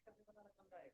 करने वाला रकम रहेगा।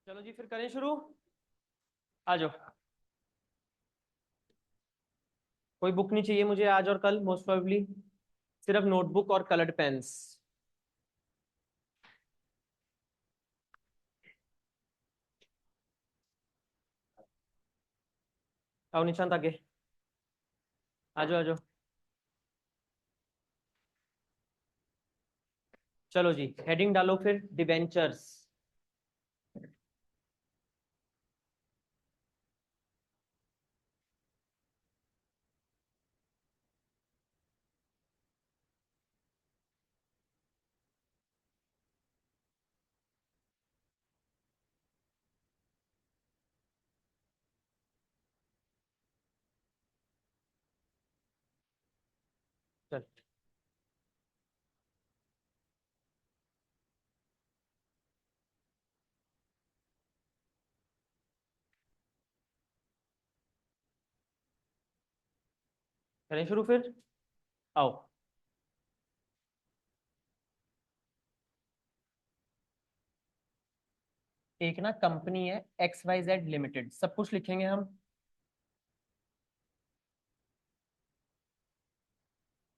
चलो जी फिर करें शुरू। आ जाओ। कोई बुक नहीं चाहिए मुझे आज और कल, मोस्ट प्रोबेबली सिर्फ नोटबुक और कलर्ड पेन्स। आओ निशांत आगे। आ जाओ आ जाओ। चलो जी हेडिंग डालो फिर, डिबेंचर्स। चल करें शुरू फिर। आओ। एक ना कंपनी है XYZ लिमिटेड, सब कुछ लिखेंगे हम।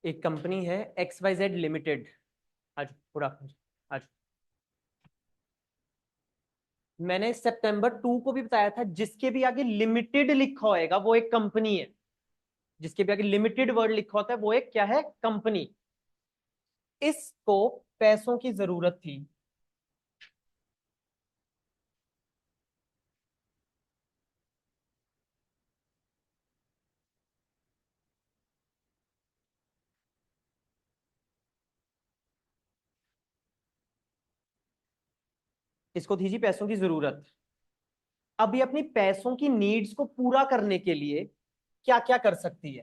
एक कंपनी है XYZ लिमिटेड। आज पूरा आज मैंने सितंबर 2 को भी बताया था, जिसके भी आगे लिमिटेड लिखा होएगा वो एक कंपनी है। जिसके भी आगे लिमिटेड वर्ड लिखा होता है वो एक क्या है, कंपनी। इसको पैसों की जरूरत थी। इसको थी जी पैसों की जरूरत। अभी अपनी पैसों की नीड्स को पूरा करने के लिए क्या क्या कर सकती है।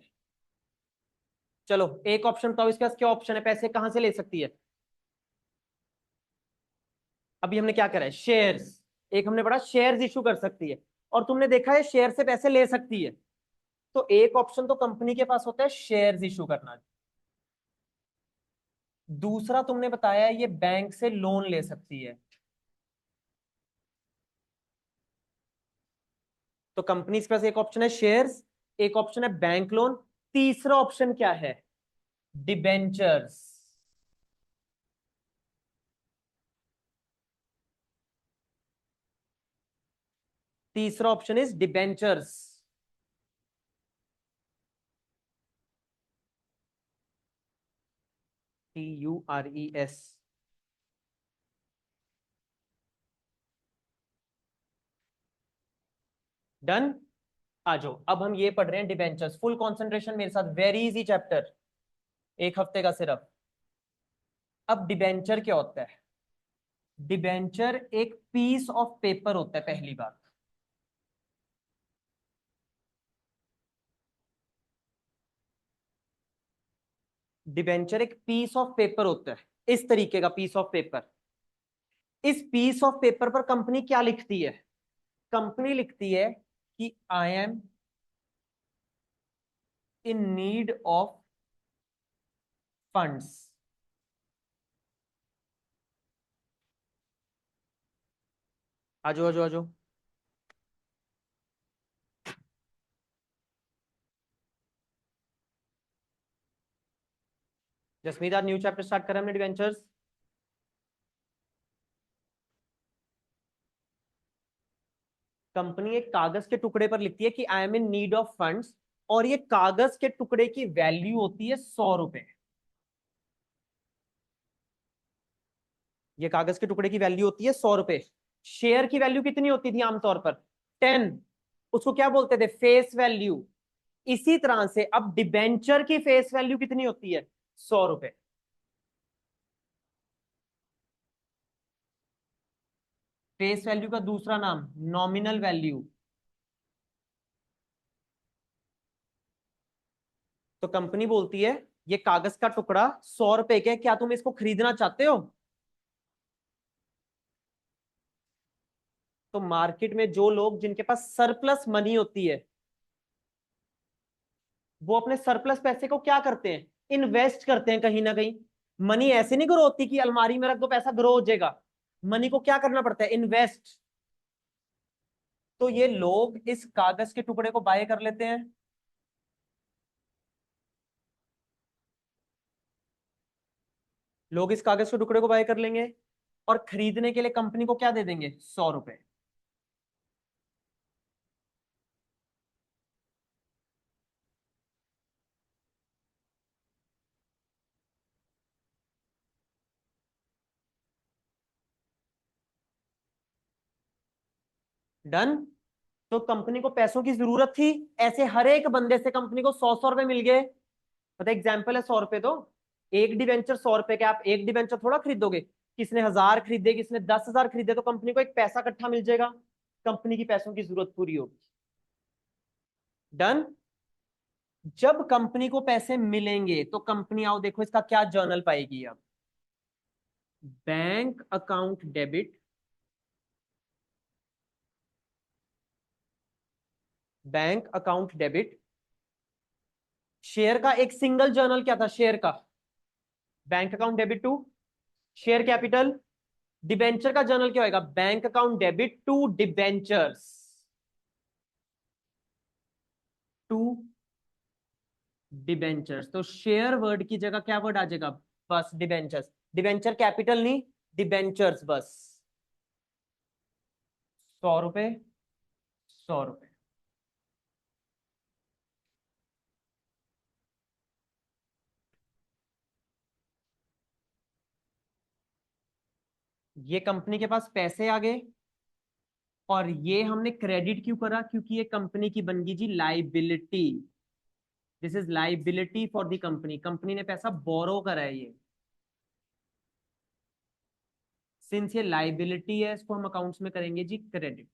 चलो एक ऑप्शन बताओ, इसके पास क्या ऑप्शन है, पैसे कहां से ले सकती है। अभी हमने क्या करा है, शेयर्स। एक हमने पढ़ा शेयर्स इशू कर सकती है, और तुमने देखा है शेयर से पैसे ले सकती है। तो एक ऑप्शन तो कंपनी के पास होता है शेयर्स इशू करना। दूसरा तुमने बताया ये बैंक से लोन ले सकती है। तो कंपनी के पास एक ऑप्शन है शेयर्स, एक ऑप्शन है बैंक लोन। तीसरा ऑप्शन क्या है, डिबेंचर्स। तीसरा option is debentures. TURES। Done. आ जाओ, अब हम ये पढ़ रहे हैं डिबेंचर्स, फुल कंसंट्रेशन मेरे साथ, वेरी इजी चैप्टर, एक हफ्ते का सिर्फ। अब डिबेंचर क्या होता है। डिबेंचर एक पीस ऑफ पेपर होता है, पहली बात। डिबेंचर एक पीस ऑफ पेपर होता है, इस तरीके का पीस ऑफ पेपर। इस पीस ऑफ पेपर पर कंपनी क्या लिखती है, कंपनी लिखती है कि I am in need of funds. आजो आजो आजो। जसमीत आज न्यू चैप्टर स्टार्ट करा हमने डिवेंचर्स। कंपनी एक कागज के टुकड़े पर लिखती है कि I am in need of funds, और ये कागज के टुकड़े की वैल्यू होती है 100 रुपए। ये कागज के टुकड़े की वैल्यू होती है 100 रुपए। शेयर की वैल्यू कितनी होती थी आमतौर पर? 10। उसको क्या बोलते थे? Face value. इसी तरह से अब डिबेंचर की फेस वैल्यू कितनी होती है? 100 रुपए। फेस वैल्यू का दूसरा नाम नॉमिनल वैल्यू। तो कंपनी बोलती है ये कागज का टुकड़ा 100 रुपए के, क्या तुम इसको खरीदना चाहते हो? तो मार्केट में जो लोग जिनके पास सरप्लस मनी होती है, वो अपने सरप्लस पैसे को क्या करते हैं? इन्वेस्ट करते हैं कहीं ना कहीं। मनी ऐसे नहीं ग्रो होती कि अलमारी में रख दो पैसा ग्रो हो जाएगा। मनी को क्या करना पड़ता है? इन्वेस्ट। तो ये लोग इस कागज के टुकड़े को बाय कर लेते हैं। लोग इस कागज के टुकड़े को बाय कर लेंगे और खरीदने के लिए कंपनी को क्या दे देंगे? 100 रुपए। डन। तो कंपनी को पैसों की जरूरत थी, ऐसे हर एक बंदे से कंपनी को 100 100 रुपए मिल गए। पता एग्जाम्पल है 100 रुपए। तो एक डिवेंचर 100 रुपए के, आप एक डिवेंचर थोड़ा खरीदोगे। किसने 1000 खरीदे, किसने 10,000 खरीदे, तो कंपनी को एक पैसा इकट्ठा मिल जाएगा। कंपनी की पैसों की जरूरत पूरी होगी। डन। जब कंपनी को पैसे मिलेंगे तो कंपनी, आओ देखो इसका क्या जर्नल पाएगी अब। Bank account debit, bank account debit. Share का एक सिंगल जर्नल क्या था? शेयर का bank account debit to share capital. Debenture का जर्नल क्या होगा? Bank account debit to debentures, to debentures. तो शेयर वर्ड की जगह क्या वर्ड आ जाएगा? बस डिबेंचर्स। डिबेंचर कैपिटल नहीं, डिबेंचर्स बस। 100 रुपए, 100 रुपए। ये कंपनी के पास पैसे आ गए, और ये हमने क्रेडिट क्यों करा? क्योंकि ये कंपनी की बन गई जी liability. This is liability for the company. Company ने पैसा बोरो करा है ये। सिंस ये लाइबिलिटी है, इसको हम अकाउंट्स में करेंगे जी क्रेडिट।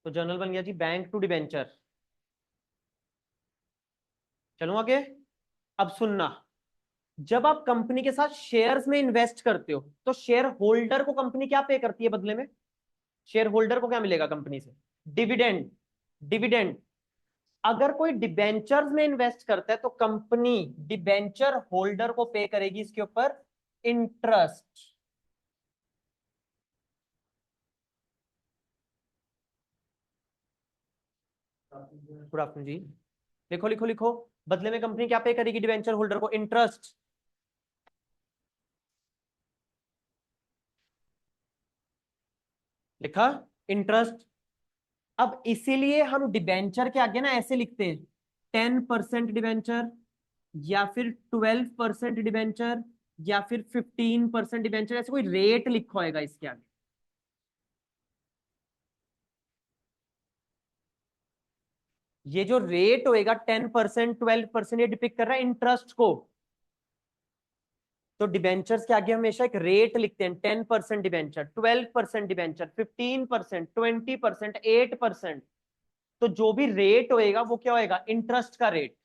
तो जर्नल बन गया जी बैंक टू डिबेंचर। चलो आगे। अब सुनना, जब आप कंपनी के साथ शेयर्स में इन्वेस्ट करते हो तो शेयर होल्डर को कंपनी क्या पे करती है बदले में? शेयर होल्डर को क्या मिलेगा कंपनी से? डिविडेंड। डिविडेंड। अगर कोई डिबेंचर्स में इन्वेस्ट करता है तो कंपनी डिबेंचर होल्डर को पे करेगी इसके ऊपर इंटरेस्ट। गुड आफ्टरनून जी। लिखो लिखो लिखो। बदले में कंपनी क्या पे करेगी डिबेंचर होल्डर को? इंटरेस्ट। लिखा? इंटरेस्ट। अब इसीलिए हम डिबेंचर के आगे ना ऐसे लिखते हैं, 10% डिबेंचर, या फिर 12% डिबेंचर, या फिर 15% डिबेंचर। ऐसे कोई रेट लिखा होएगा इसके आगे। ये जो रेट होएगा 10%, 12%, ये डिपिक्ट कर रहा है इंटरेस्ट को। तो डिबेंचर्स के आगे हमेशा एक रेट लिखते हैं। 10% डिबेंचर, 12% डिबेंचर, 15%, 20%, 8%। तो जो भी रेट होएगा वो क्या होएगा? इंटरेस्ट का रेट।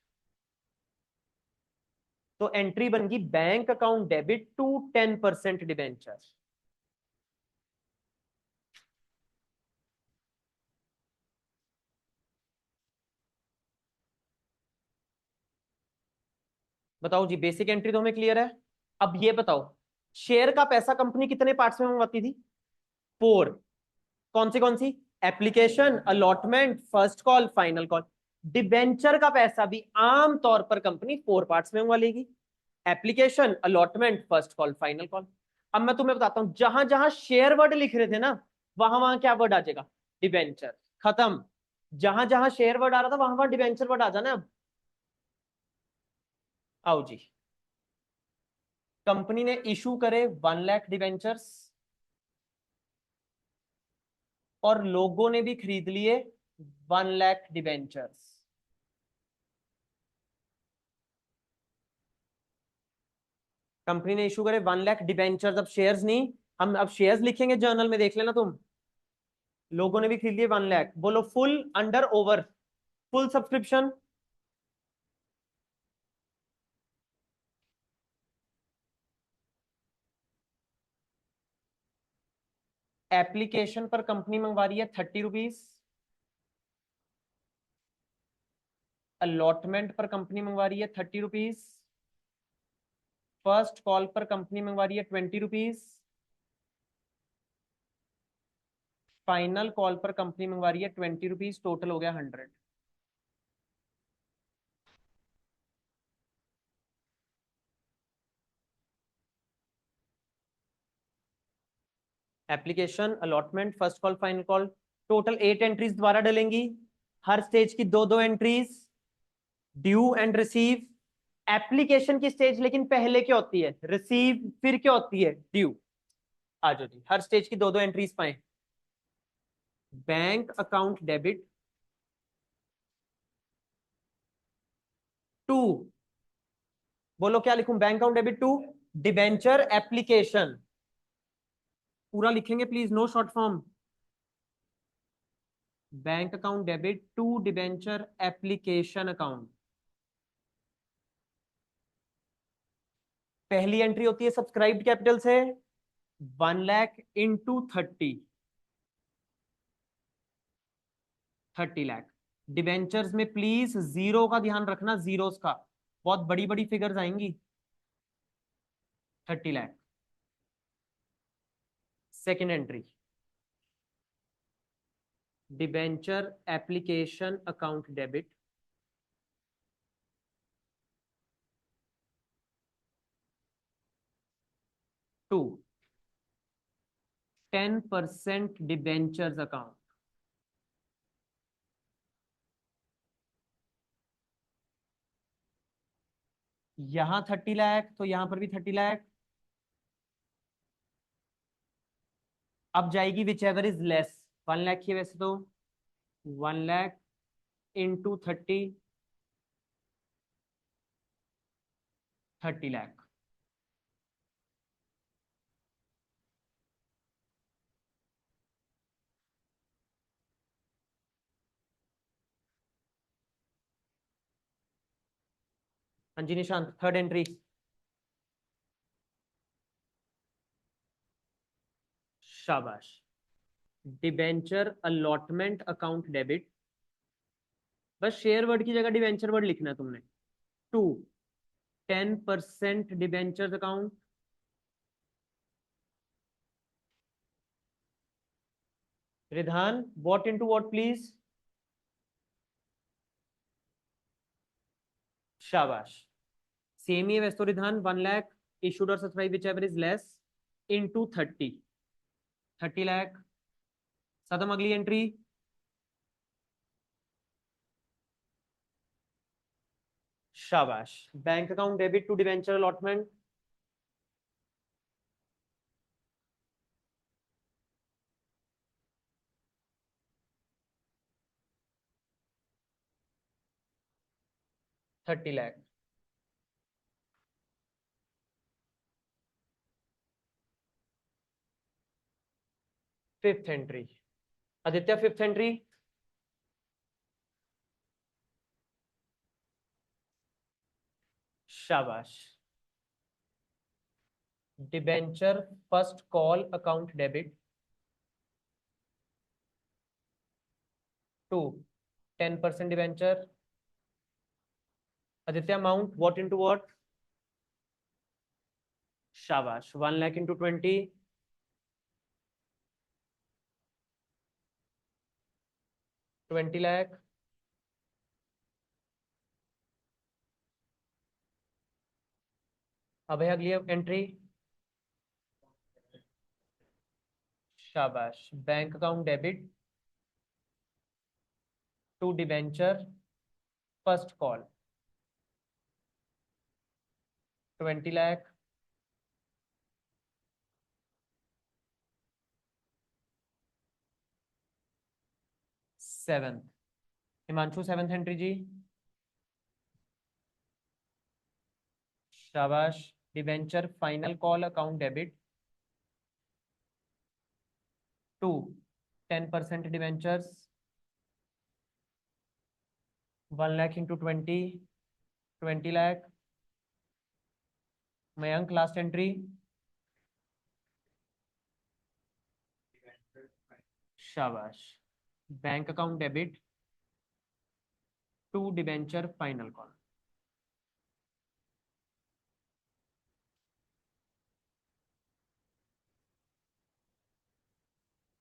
तो एंट्री बन गई bank account debit to 10% debenture. बताओ जी, बेसिक एंट्री तो हमें क्लियर है। अब ये बताओ, शेयर का पैसा कंपनी कितने पार्ट्स में मंगवाती थी? 4। कौन सी? Application, allotment, first call, final call. Debenture का पैसा भी आम तौर पर कंपनी 4 पार्ट्स में मंगवा लेगी। Application, allotment, first call, final call. अब मैं तुम्हें बताता हूं, जहां जहां शेयर वर्ड लिख रहे थे ना, वहां वहां क्या वर्ड आ जाएगा? डिबेंचर। खत्म। जहां जहां शेयर वर्ड आ रहा था वहां वहां डिबेंचर वर्ड आ जाना। अब आओ जी, कंपनी ने इशू करे 1 लाख डिबेंचर्स और लोगों ने भी खरीद लिए 1 लाख डिबेंचर्स। कंपनी ने इशू करे 1 लाख डिबेंचर्स, अब शेयर्स नहीं, हम अब शेयर्स लिखेंगे जर्नल में, देख लेना तुम। लोगों ने भी खरीद लिए 1 लाख। बोलो full, under, over. Full subscription. Application पर कंपनी मंगवा रही है 30 रुपीज। अलॉटमेंट पर कंपनी मंगवा रही है 30 रुपीज। फर्स्ट कॉल पर कंपनी मंगवा रही है 20 रुपीज। फाइनल कॉल पर कंपनी मंगवा रही है 20 रुपीज। टोटल हो गया 100। Application, allotment, first call, final call. Total 8 entries दोबारा डलेंगी। हर स्टेज की दो दो entries. Due and receive. Application की स्टेज लेकिन पहले क्या होती है? रिसीव, फिर क्या होती है? ड्यू। आ जाओ जी, हर स्टेज की दो दो एंट्रीज पाए। बैंक अकाउंट डेबिट टू, बोलो क्या लिखूं? Bank account debit to debenture application. पूरा लिखेंगे please, no short form. Bank account debit to debenture application account. पहली एंट्री होती है सब्सक्राइब्ड कैपिटल से, 1 लाख इंटू 30 लाख। डिबेंचर्स में प्लीज जीरो का ध्यान रखना, जीरोस का, बहुत बड़ी बड़ी फिगर्स आएंगी। 30 lakh. Second entry, debenture application account debit to 10% debentures account. यहां 30 लाख तो यहां पर भी 30 लाख। अब जाएगी whichever is less. 1 lakh ही है वैसे तो। 1 लाख इंटू 30 लाख। हाँ जी निशांत, थर्ड एंट्री। शाबाश। डिबेंचर अलॉटमेंट अकाउंट डेबिट, बस शेयर वर्ड की जगह डिबेंचर वर्ड लिखना है तुमने। To 10% debentures account. Ridhan, what into what please. शाबाश। सेम ही है वैसे तो रिधान। 1 लाख इशूड और subscribe whichever is less into 30 lakh. खत्म, अगली एंट्री। शाबाश। Bank account debit to debenture allotment. Thirty lakh. Fifth entry, Aditya fifth entry. शाबाश। Debenture first call account debit to 10% debenture. Aditya amount what into what? शाबाश। 1 लाख इंटू 20। 20 लाख। अब है अगली entry. शाबाश। Bank account debit to debenture first call 20 lakh. Seventh. Himanshu seventh entry जी। शाबाश। Debenture final call account debit to 10% debentures 1 lakh into 20। 20 lakh. Mayank last entry. शाबाश। Bank account debit to debenture final call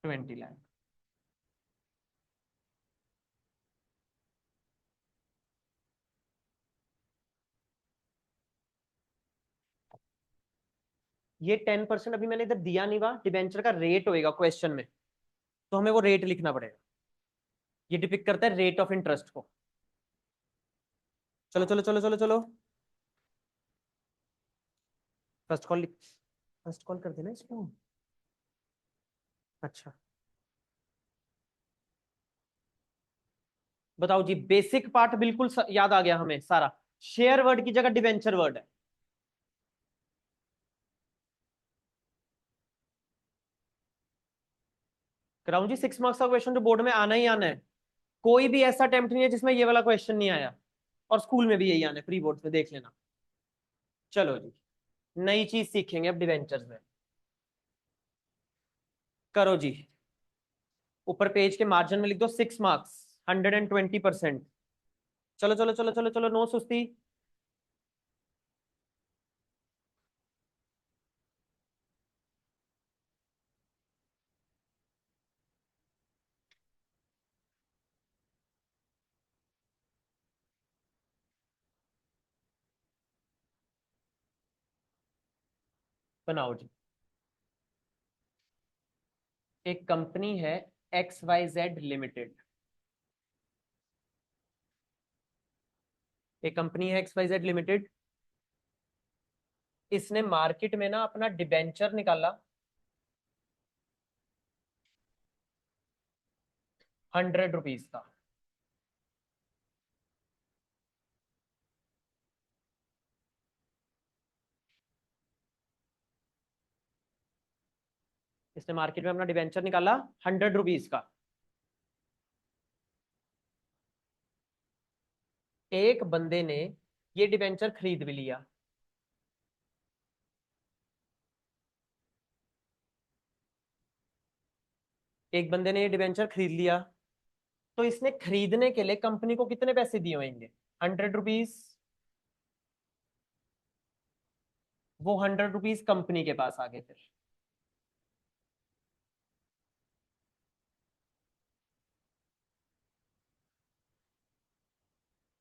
20 lakh. ये 10% अभी मैंने इधर दिया नहीं हुआ, डिबेंचर का रेट होएगा क्वेश्चन में, तो हमें वो रेट लिखना पड़ेगा। ये डिपिक्ट करता है रेट ऑफ इंटरेस्ट को। चलो चलो चलो चलो चलो। फर्स्ट कॉल, फर्स्ट कॉल कर देना इसको। अच्छा बताओ जी, बेसिक पार्ट बिल्कुल याद आ गया हमें सारा। शेयर वर्ड की जगह डिबेंचर वर्ड है। कराऊं जी 6 मार्क्स का क्वेश्चन जो बोर्ड में आना ही आना है। कोई भी ऐसा अटेम्प्ट नहीं है जिसमें ये वाला क्वेश्चन नहीं आया, और स्कूल में भी यही आना है, प्री बोर्ड में देख लेना। चलो जी, नई चीज सीखेंगे अब डिवेंचर्स में। करो जी, ऊपर पेज के मार्जिन में लिख दो 6 मार्क्स, 120%। चलो चलो चलो चलो चलो, नो सुस्ती। बनाओ जी। एक कंपनी है XYZ लिमिटेड। एक कंपनी है XYZ लिमिटेड। इसने मार्केट में ना अपना डिबेंचर निकाला 100 रुपीज का। इसने मार्केट में अपना डिबेंचर निकाला 100 रुपीज का। एक बंदे ने ये डिबेंचर खरीद भी लिया। एक बंदे ने ये डिबेंचर खरीद लिया, तो इसने खरीदने के लिए कंपनी को कितने पैसे दिए होंगे? 100 रुपीज। वो 100 रुपीज कंपनी के पास आ गए फिर।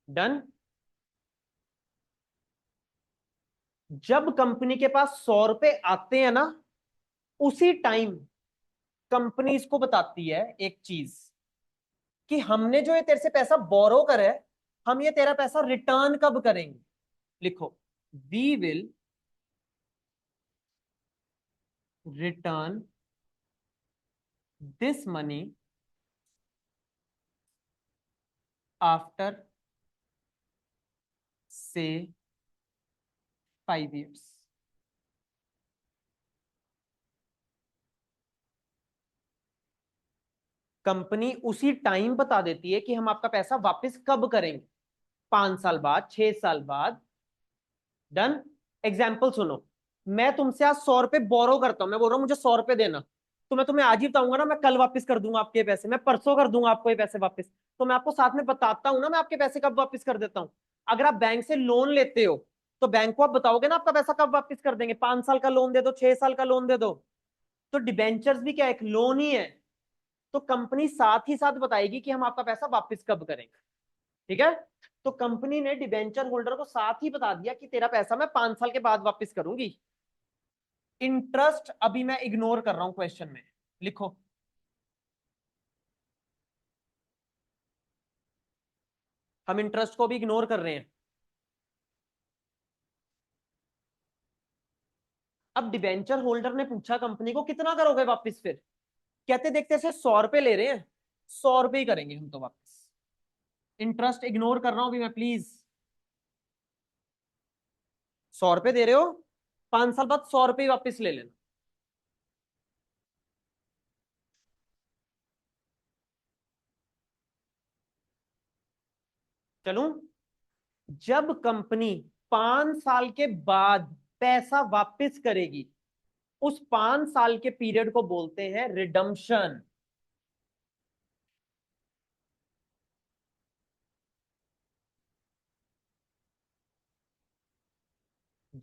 डन। जब कंपनी के पास 100 रुपए आते हैं ना, उसी टाइम कंपनी इसको बताती है एक चीज, कि हमने जो ये तेरे से पैसा बोरो करा है, हम ये तेरा पैसा रिटर्न कब करेंगे। लिखो, we will return this money after से 5 years। कंपनी उसी टाइम बता देती है कि हम आपका पैसा वापस कब करेंगे, 5 साल बाद, 6 साल बाद। डन। एग्जाम्पल सुनो, मैं तुमसे आज 100 रुपए बोरो करता हूं, मैं बोल रहा हूँ मुझे 100 रुपए देना, तो मैं तुम्हें आज ही बताऊंगा ना मैं कल वापस कर दूंगा आपके पैसे, मैं परसों कर दूंगा आपको ये पैसे वापस, तो मैं आपको साथ में बताता हूँ ना मैं आपके पैसे कब वापस कर देता हूँ। अगर आप बैंक से लोन लेते हो तो बैंक को आप बताओगे ना आपका पैसा कब वापस कर देंगे, 5 साल का लोन दे दो, 6 साल का लोन दे दो। तो डिबेंचर्स भी क्या एक लोन ही है, तो कंपनी साथ ही साथ बताएगी कि हम आपका पैसा वापस कब करेंगे। ठीक है, तो कंपनी ने डिबेंचर होल्डर को साथ ही बता दिया कि तेरा पैसा मैं 5 साल के बाद वापस करूंगी। इंटरेस्ट अभी मैं इग्नोर कर रहा हूं क्वेश्चन में, लिखो। हम इंटरेस्ट को भी इग्नोर कर रहे हैं। अब डिबेंचर होल्डर ने पूछा कंपनी को कितना करोगे वापस, फिर कहते देखते से 100 रुपए ले रहे हैं, 100 रुपए ही करेंगे हम तो वापस। इंटरेस्ट इग्नोर कर रहा हूं अभी मैं, प्लीज। 100 रुपए दे रहे हो, 5 साल बाद 100 रुपए ही वापस ले लेना। चलूं, जब कंपनी 5 साल के बाद पैसा वापस करेगी उस 5 साल के पीरियड को बोलते हैं रिडम्पशन।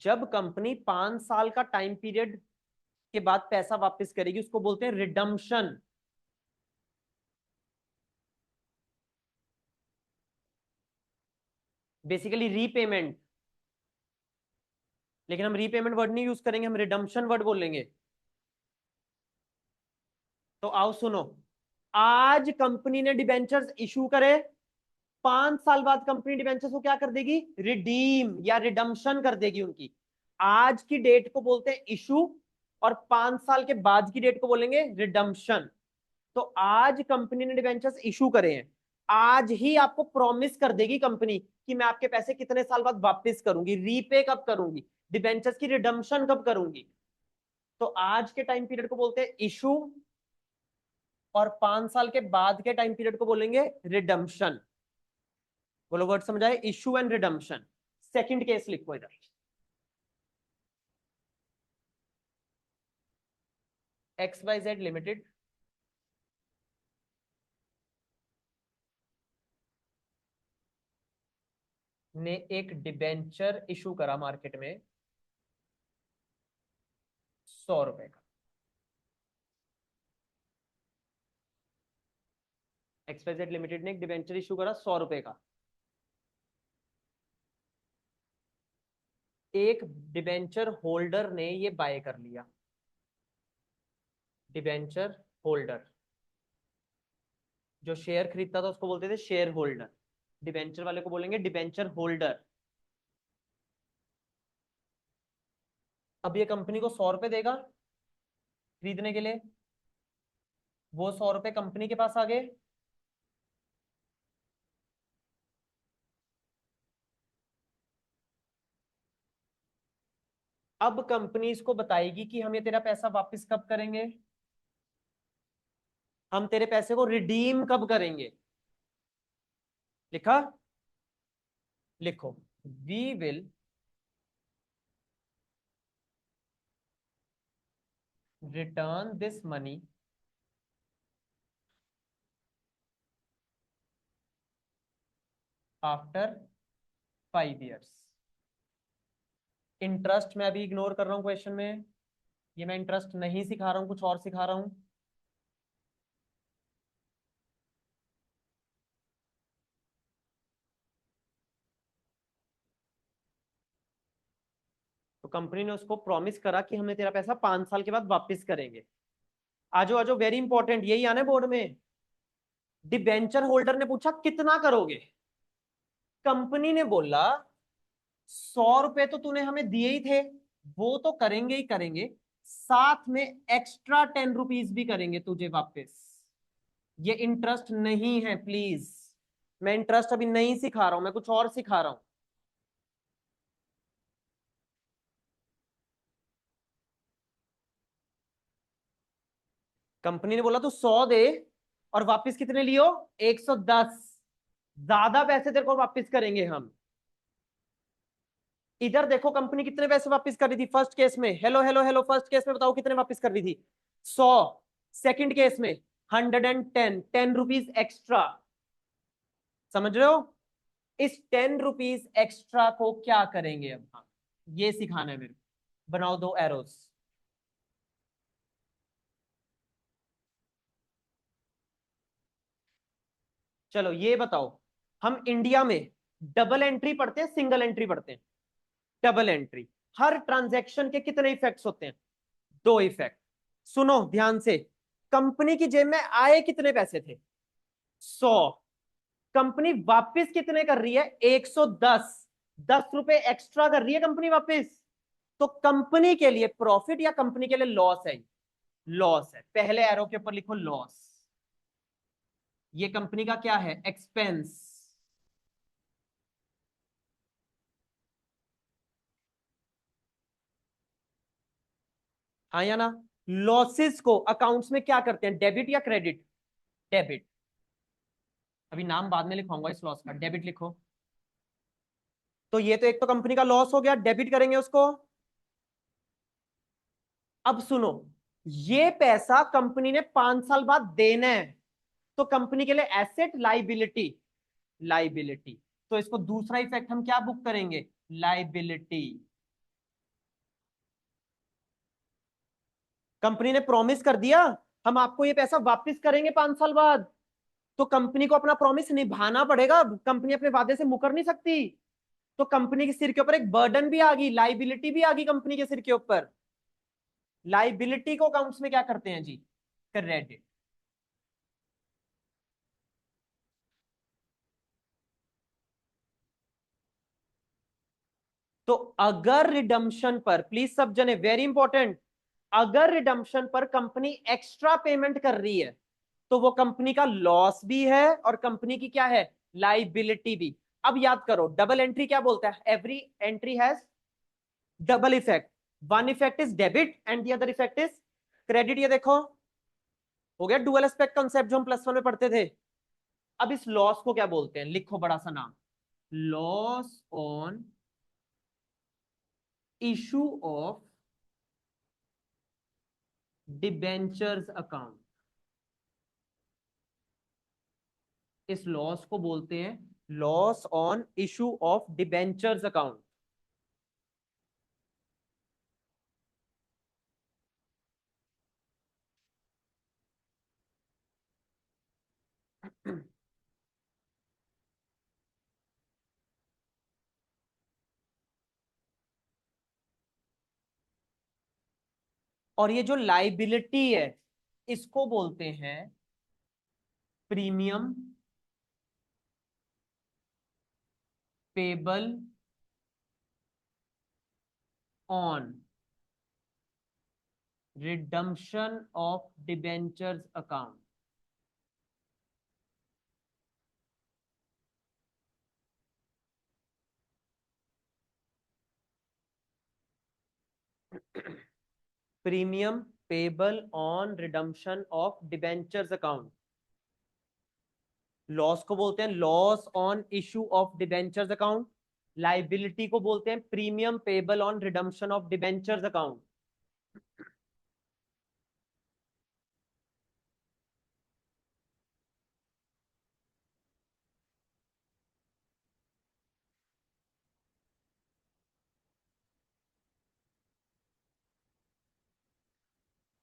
जब कंपनी 5 साल का टाइम पीरियड के बाद पैसा वापस करेगी उसको बोलते हैं रिडम्पशन। बेसिकली रीपेमेंट, लेकिन हम रीपेमेंट वर्ड नहीं यूज करेंगे, हम रिडम्पशन वर्ड बोलेंगे। तो आओ सुनो, आज कंपनी ने डिबेंचर्स इशू करे, 5 साल बाद कंपनी डिबेंचर्स को क्या कर देगी, रिडीम या रिडम्पशन कर देगी उनकी। आज की डेट को बोलते हैं इशू, और 5 साल के बाद की डेट को बोलेंगे रिडम्पशन। तो आज कंपनी ने डिबेंचर्स इशू करे हैं, आज ही आपको प्रॉमिस कर देगी कंपनी कि मैं आपके पैसे कितने साल बाद वापस करूंगी, रीपे कब करूंगी, डिबेंचर्स की रिडम्पशन कब करूंगी। तो आज के टाइम पीरियड को बोलते हैं इशू, और 5 साल के बाद के टाइम पीरियड को बोलेंगे रिडम्पशन। बोलो वर्ड समझ आए, issue and redemption. Second case लिखो इधर, XYZ लिमिटेड ने एक डिबेंचर इशू करा मार्केट में 100 रुपए का। XYZ लिमिटेड ने एक डिबेंचर इशू करा 100 रुपए का। एक डिबेंचर होल्डर ने ये बाय कर लिया, डिबेंचर होल्डर जो शेयर खरीदता था उसको बोलते थे शेयर होल्डर, डिबेंचर वाले को बोलेंगे डिबेंचर होल्डर। अब ये कंपनी को 100 रुपए देगा खरीदने के लिए, वो 100 रुपए कंपनी के पास आ गए। अब कंपनी इसको बताएगी कि हम ये तेरा पैसा वापस कब करेंगे, हम तेरे पैसे को रिडीम कब करेंगे। लिखा, लिखो, we will return this money after 5 years। Interest मैं अभी इग्नोर कर रहा हूं क्वेश्चन में, ये मैं इंटरेस्ट नहीं सिखा रहा हूं, कुछ और सिखा रहा हूं। तो कंपनी ने उसको प्रॉमिस करा कि हमने तेरा पैसा 5 साल के बाद वापस करेंगे। आजो आजो, वेरी इंपॉर्टेंट, यही आने बोर्ड में। डिबेंचर होल्डर ने पूछा कितना करोगे, कंपनी ने बोला 100 रुपए तो तूने हमें दिए ही थे, वो तो करेंगे ही करेंगे, साथ में एक्स्ट्रा 10 रुपीज भी करेंगे तुझे वापस। ये इंटरेस्ट नहीं है प्लीज, मैं इंटरेस्ट अभी नहीं सिखा रहा हूं, मैं कुछ और सिखा रहा हूं। कंपनी ने बोला तू 100 दे और वापस कितने लियो, 110, ज्यादा पैसे तेरे को वापस करेंगे हम। इधर देखो कंपनी कितने पैसे वापस कर रही थी फर्स्ट केस में, hello hello hello, first case में बताओ कितने वापस कर रही थी, 100। सेकंड केस में 110, 10 रुपीज एक्स्ट्रा। समझ रहे हो? इस 10 रुपीज एक्स्ट्रा को क्या करेंगे अब हम, ये सिखाना है मेरे को। बनाओ दो एरोस। चलो ये बताओ, हम इंडिया में डबल एंट्री पढ़ते हैं सिंगल एंट्री पढ़ते हैं? Double entry. हर ट्रांजैक्शन के कितने इफेक्ट्स होते हैं? दो इफेक्ट। सुनो ध्यान से, कंपनी की जेब में आए कितने पैसे थे? 100। कंपनी वापस कितने कर रही है? 110। 10 रुपए एक्स्ट्रा कर रही है कंपनी वापस। तो कंपनी के लिए प्रॉफिट या कंपनी के लिए लॉस है? लॉस है। पहले एरो के ऊपर लिखो लॉस। ये कंपनी का क्या है? एक्सपेंस। हाँ या ना? लॉसेस को अकाउंट्स में क्या करते हैं, डेबिट या क्रेडिट? डेबिट। अभी नाम बाद में लिखवाऊंगा इस लॉस का, डेबिट लिखो। तो ये तो एक तो कंपनी का लॉस हो गया, डेबिट करेंगे उसको। अब सुनो, ये पैसा कंपनी ने 5 साल बाद देना है, तो कंपनी के लिए एसेट लाइबिलिटी। लाइबिलिटी। तो इसको दूसरा इफेक्ट हम क्या बुक करेंगे? लाइबिलिटी। कंपनी ने प्रॉमिस कर दिया हम आपको ये पैसा वापस करेंगे 5 साल बाद, तो कंपनी को अपना प्रॉमिस निभाना पड़ेगा, कंपनी अपने वादे से मुकर नहीं सकती। तो कंपनी के सिर के ऊपर एक बर्डन भी आ गई, लाइबिलिटी भी आ गई कंपनी के सिर के ऊपर। लाइबिलिटी को अकाउंट्स में क्या करते हैं जी? क्रेडिट। तो अगर रिडम्पशन पर, प्लीज सब जने वेरी इंपॉर्टेंट, अगर रिडम्पशन पर कंपनी एक्स्ट्रा पेमेंट कर रही है तो वो कंपनी का लॉस भी है और कंपनी की क्या है? लाइबिलिटी भी। अब याद करो डबल एंट्री क्या बोलता है? Every entry has double effect. One effect is debit and the other effect is credit. ये देखो हो गया डुअल एस्पेक्ट कंसेप्ट जो हम +1 में पढ़ते थे। अब इस लॉस को क्या बोलते हैं? लिखो बड़ा सा नाम, loss on issue of debentures account. इस लॉस को बोलते हैं loss on issue of debentures account. और ये जो लाइबिलिटी है इसको बोलते हैं premium payable on redemption of debentures account. Premium payable on redemption of debentures account. Loss को बोलते हैं loss on issue of debentures account. Liability को बोलते हैं premium payable on redemption of debentures account.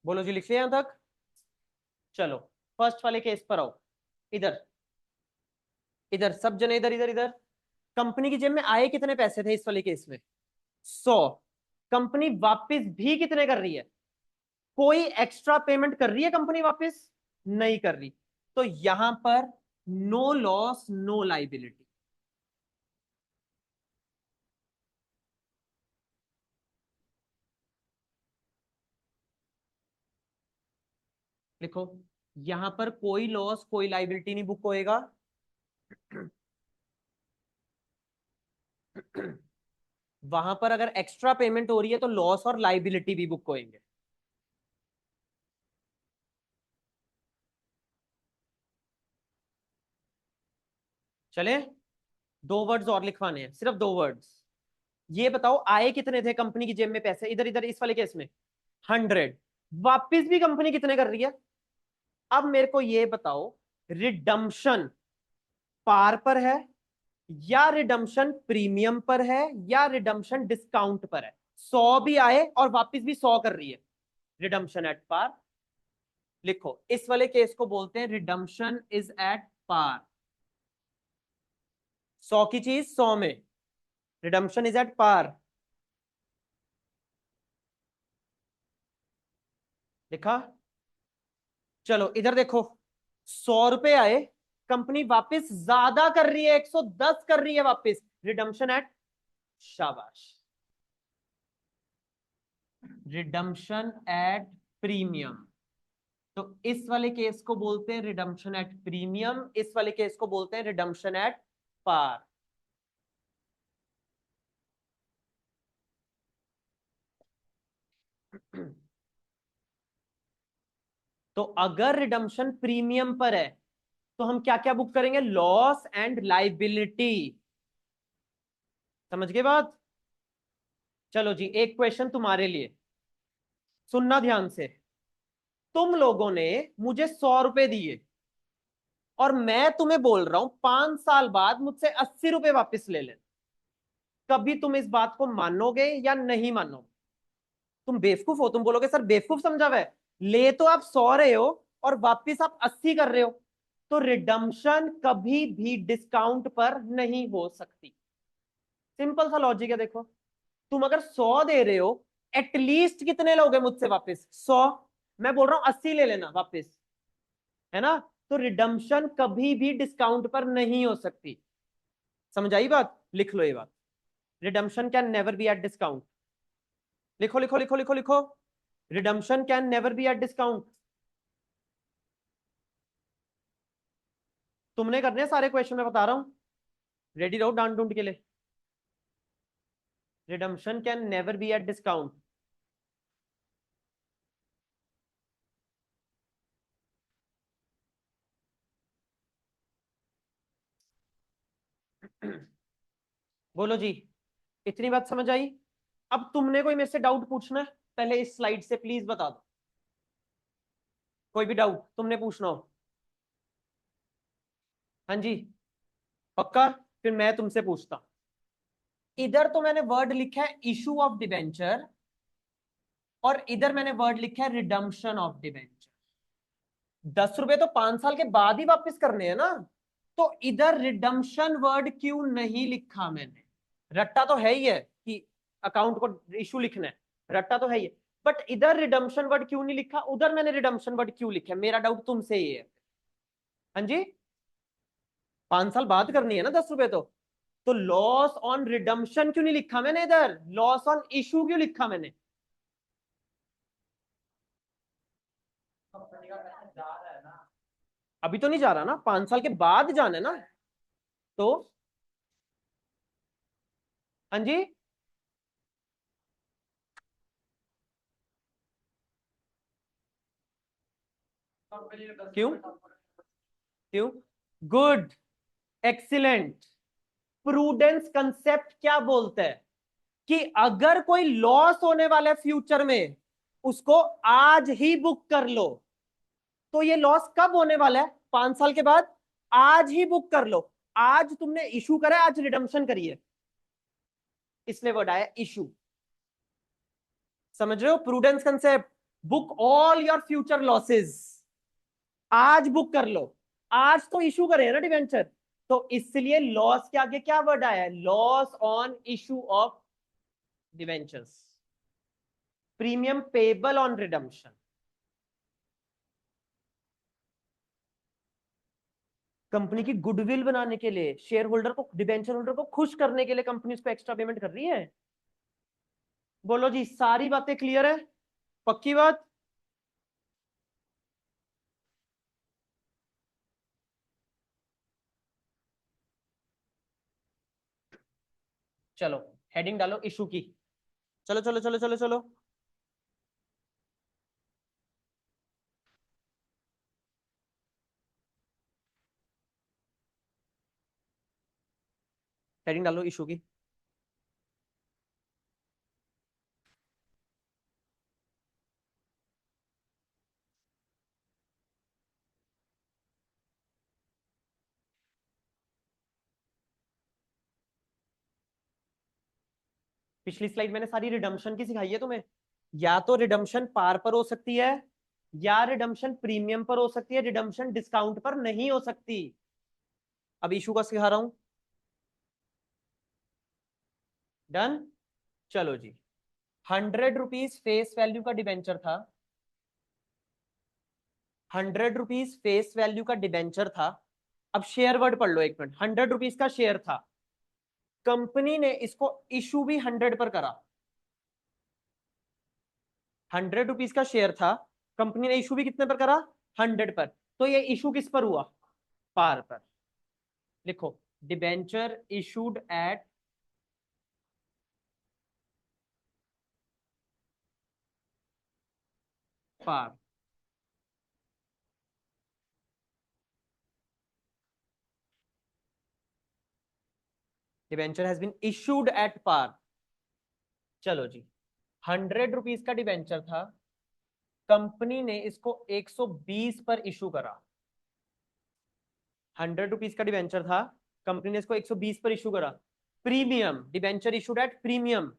बोलो जी, लिख लिया यहां तक? चलो फर्स्ट वाले केस पर आओ। इधर, इधर सब जने, इधर इधर इधर। कंपनी की जेब में आए कितने पैसे थे इस वाले केस में? 100। कंपनी वापस भी कितने कर रही है? कोई एक्स्ट्रा पेमेंट कर रही है कंपनी वापस? नहीं कर रही। तो यहां पर नो लॉस नो लाइबिलिटी। लिखो, यहां पर कोई लॉस कोई लाइबिलिटी नहीं बुक होएगा। वहां पर अगर एक्स्ट्रा पेमेंट हो रही है तो लॉस और लाइबिलिटी भी बुक होएंगे। चले, दो वर्ड्स और लिखवाने हैं, सिर्फ दो वर्ड्स। ये बताओ आए कितने थे कंपनी की जेब में पैसे, इधर इधर इस वाले केस में 100, वापिस भी कंपनी कितने कर रही है। अब मेरे को ये बताओ रिडम्पशन पार पर है, या रिडम्पशन प्रीमियम पर है, या रिडम्पशन डिस्काउंट पर है। 100 भी आए और वापस भी 100 कर रही है, रिडम्पशन एट पार। लिखो इस वाले केस को बोलते हैं रिडम्पशन इज एट पार। 100 की चीज 100 में, रिडम्पशन इज एट पार। लिखा। चलो इधर देखो, 100 रुपए आए, कंपनी वापस ज्यादा कर रही है, 110 कर रही है वापस, रिडम्पशन एट, शाबाश, रिडम्पशन एट प्रीमियम। तो इस वाले केस को बोलते हैं रिडम्पशन एट प्रीमियम, इस वाले केस को बोलते हैं रिडम्पशन एट पार। तो अगर रिडम्पशन प्रीमियम पर है तो हम क्या क्या बुक करेंगे, लॉस एंड लाइबिलिटी। समझ गए बात। चलो जी एक क्वेश्चन तुम्हारे लिए, सुनना ध्यान से। तुम लोगों ने मुझे 100 रुपए दिए और मैं तुम्हें बोल रहा हूं 5 साल बाद मुझसे 80 रुपए वापस ले लेना। कभी तुम इस बात को मानोगे या नहीं मानोगे। तुम बेवकूफ हो, तुम बोलोगे सर बेवकूफ समझा हुआ है, ले तो आप 100 रहे हो और वापिस आप 80 कर रहे हो। तो रिडम्पशन कभी भी डिस्काउंट पर नहीं हो सकती। सिंपल सा लॉजिक है देखो। तुम अगर 100 दे रहे हो, एटलीस्ट कितने लोगे मुझसे वापस 100, मैं बोल रहा हूं 80 ले लेना वापस, है ना। तो रिडम्पशन कभी भी डिस्काउंट पर नहीं हो सकती। समझ आई बात, लिख लो ये बात। Redemption can never be at discount. लिखो लिखो लिखो लिखो लिखो, redemption can never be at discount. तुमने करने हैं सारे क्वेश्चन, मैं बता रहा हूं, रेडी रहो डांट डूंट के लिए। Redemption can never be at discount. बोलो जी, इतनी बात समझ आई। अब तुमने कोई मेरे से डाउट पूछना है, पहले इस स्लाइड से प्लीज बता दो, कोई भी डाउट तुमने पूछना हो। हाँ जी, पक्का। फिर मैं तुमसे पूछता। इधर तो मैंने वर्ड लिखा है इशू ऑफ डिबेंचर, और इधर मैंने वर्ड लिखा है रिडम्पशन ऑफ डिबेंचर। 10 रुपए तो 5 साल के बाद ही वापस करने हैं ना, तो इधर रिडम्पशन वर्ड क्यों नहीं लिखा मैंने। रट्टा तो है ही है कि अकाउंट को इशू लिखना है, रट्टा तो है ही है, बट इधर रिडम्पशन वर्ड क्यों नहीं लिखा, उधर मैंने रिडम्पशन वर्ड क्यों लिखा है, मेरा डाउट तुमसे ये है। हाँ जी, 5 साल बाद करनी है ना 10 रुपए तो लॉस ऑन रिडम्पशन क्यों नहीं लिखा मैंने, इधर लॉस ऑन इशू क्यों लिखा मैंने। अभी तो नहीं जा रहा ना, 5 साल के बाद जाना है ना। तो हाँ जी, क्यों, क्यों, गुड, एक्सीलेंट। प्रूडेंस कंसेप्ट क्या बोलता है कि अगर कोई लॉस होने वाला है फ्यूचर में, उसको आज ही बुक कर लो। तो ये लॉस कब होने वाला है, 5 साल के बाद, आज ही बुक कर लो। आज तुमने इशू करा, आज रिडम्पशन करिए, इसलिए वर्ड आया इशू। समझ रहे हो prudence concept, book all your future losses, आज बुक कर लो। आज तो इशू करे ना डिवेंचर, तो इसलिए लॉस के आगे क्या वर्ड आया है, loss on issue of debentures, premium payable on redemption. Company की गुडविल बनाने के लिए, शेयर होल्डर को, डिबेंचर होल्डर को खुश करने के लिए कंपनी उसको एक्स्ट्रा पेमेंट कर रही है। बोलो जी, सारी बातें क्लियर है, पक्की बात। चलो हेडिंग डालो इशू की। चलो चलो चलो चलो चलो, हेडिंग डालो इशू की। पिछली स्लाइड मैंने सारी रिडम्पशन की सिखाई है तुम्हें। या तो रिडम्पशन पार पर हो सकती है, या रिडम्पशन प्रीमियम पर हो सकती है, रिडम्पशन डिस्काउंट पर नहीं हो सकती। अब इशू का सिखा रहा हूं। डन। चलो जी। 100 रुपीज फेस वैल्यू का डिबेंचर था। 100 रुपीज फेस वैल्यू का डिबेंचर था। अब शेयर वर्ड पढ़ लो एक मिनट। 100 रुपीज का शेयर था, कंपनी ने इसको इशू भी 100 पर करा। 100 रुपीज का शेयर था, कंपनी ने इशू भी कितने पर करा? 100 पर। तो ये इशू किस पर हुआ? पार पर। लिखो, debenture issued at par. Debenture has been issued at par. चलो जी। 100 रुपीज का डिबेंचर था, कंपनी ने इसको 120 पर इशू करा। 100 रुपीज का डिबेंचर था, कंपनी ने इसको 120 पर इशू करा। Premium, debenture issued at premium.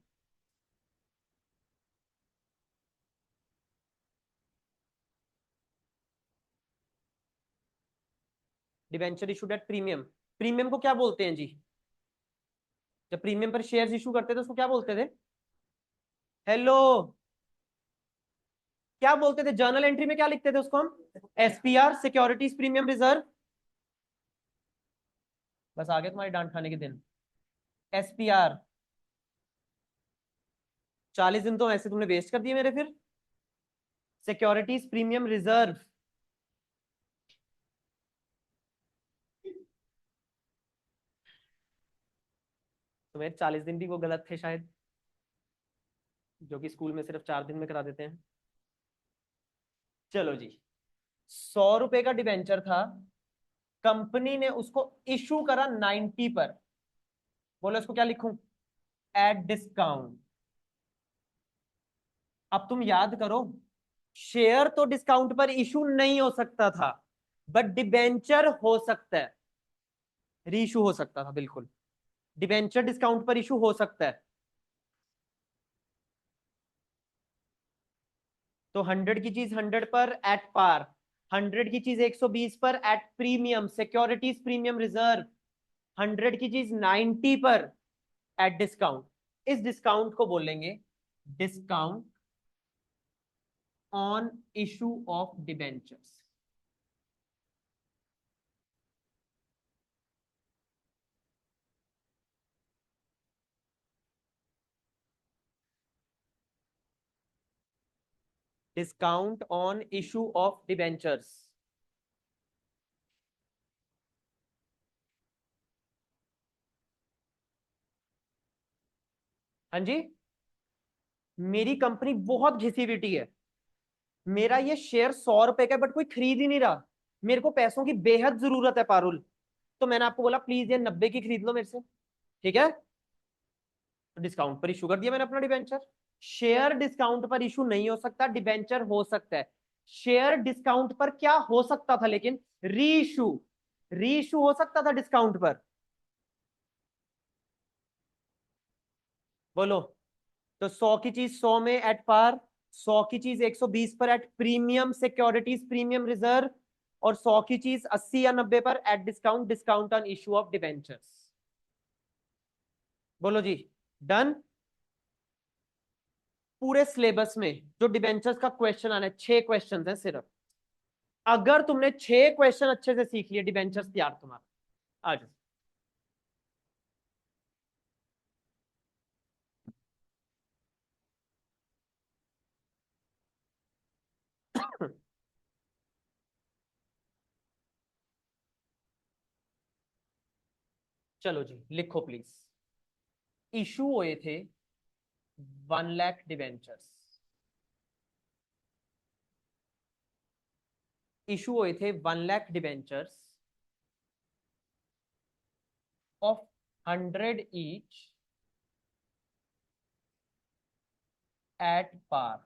Debenture issued at premium. Premium को क्या बोलते हैं जी? जब प्रीमियम पर शेयर्स इशू करते थे उसको क्या बोलते थे? हेलो, क्या बोलते थे? जर्नल एंट्री में क्या लिखते थे उसको हम? SPR, securities premium reserve. बस आगे तुम्हारी डांट खाने के दिन। एसपीआर। 40 दिन तो ऐसे तुमने वेस्ट कर दिए मेरे फिर। Securities premium reserve. तो मेरे 40 दिन भी वो गलत थे शायद, जो कि स्कूल में सिर्फ 4 दिन में करा देते हैं। चलो जी। 100 रुपए का डिबेंचर था, कंपनी ने उसको इशू करा 90 पर। बोलो इसको क्या लिखूं? At discount. अब तुम याद करो, शेयर तो डिस्काउंट पर इशू नहीं हो सकता था, बट डिबेंचर हो सकता है, रीइशू हो सकता था। बिल्कुल, डिबेंचर डिस्काउंट पर इशू हो सकता है। तो 100 की चीज 100 पर एट पार, 100 की चीज 120 पर at premium, securities premium reserve. 100 की चीज 90 पर एट डिस्काउंट। इस डिस्काउंट को बोलेंगे discount on issue of debentures. Discount on issue of debentures. हाँ जी। मेरी कंपनी बहुत घिसी है, मेरा ये शेयर 100 रुपए का, बट कोई खरीद ही नहीं रहा, मेरे को पैसों की बेहद जरूरत है पारुल। तो मैंने आपको बोला प्लीज ये 90 की खरीद लो मेरे से, ठीक है? तो डिस्काउंट पर इशू कर दिया मैंने अपना डिबेंचर। शेयर डिस्काउंट पर इशू नहीं हो सकता, डिबेंचर हो सकता है। शेयर डिस्काउंट पर क्या हो सकता था लेकिन? रीइशू। रीइशू हो सकता था डिस्काउंट पर। बोलो। तो 100 की चीज 100 में एट पार, 100 की चीज 120 पर at premium securities premium reserve, और 100 की चीज 80 या 90 पर at discount, discount on issue of debentures. बोलो जी। डन। पूरे सिलेबस में जो डिबेंचर्स का क्वेश्चन आना है, 6 क्वेश्चन है सिर्फ। अगर तुमने 6 क्वेश्चन अच्छे से सीख लिए, डिबेंचर्स तैयार तुम्हारा। आज चलो जी, लिखो प्लीज। इशू हुए थे 1 लाख डिबेंचर्स। इशू हुए थे 1 lakh debentures of 100 each at par.